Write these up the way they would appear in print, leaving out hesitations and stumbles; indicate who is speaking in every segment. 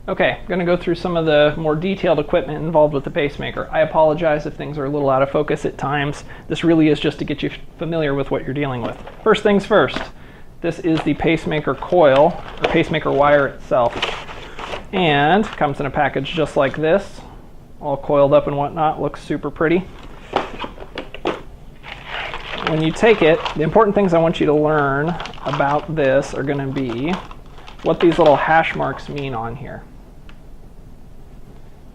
Speaker 1: Okay, I'm going to go through some of the more detailed equipment involved with the pacemaker. I apologize if things are a little out of focus at times. This really is just to get you familiar with what you're dealing with. First things first, this is the pacemaker coil, or pacemaker wire itself. And comes in a package just like this, all coiled up and whatnot, looks super pretty. When you take it, the important things I want you to learn about this are going to be what these little hash marks mean on here.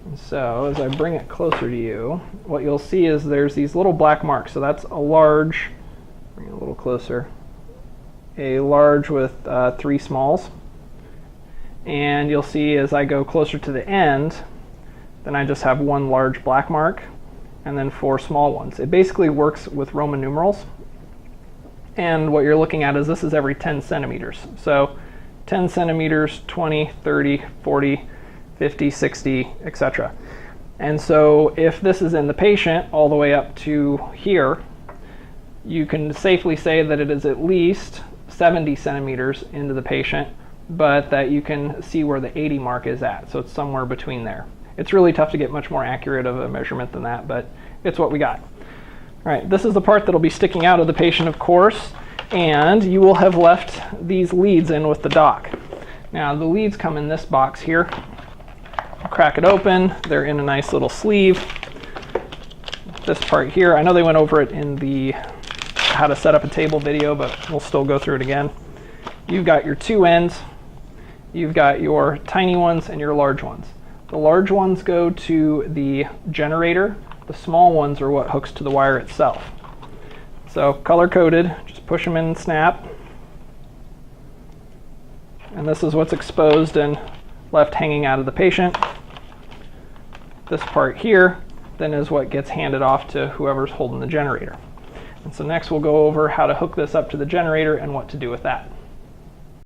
Speaker 1: And so as I bring it closer to you, what you'll see is there's these little black marks. So that's a large, bring it a little closer, a large with 3 smalls. And you'll see as I go closer to the end, then I just have 1 large black mark and then 4 small ones. It basically works with Roman numerals. And what you're looking at is this is every 10 centimeters. So 10 centimeters, 20, 30, 40, 50, 60, etc. And so if this is in the patient all the way up to here, you can safely say that it is at least 70 centimeters into the patient, but that you can see where the 80 mark is at. So it's somewhere between there. It's really tough to get much more accurate of a measurement than that, but it's what we got. All right, this is the part that'll be sticking out of the patient, of course, and you will have left these leads in with the dock. Now the leads come in this box here. Crack it open, they're in a nice little sleeve. This part here, I know they went over it in the how to set up a table video, but we'll still go through it again. You've got your 2 ends, you've got your tiny ones and your large ones. The large ones go to the generator, the small ones are what hooks to the wire itself. So color coded, just push them in and snap. And this is what's exposed and left hanging out of the patient. This part here then is what gets handed off to whoever's holding the generator. And so next we'll go over how to hook this up to the generator and what to do with that.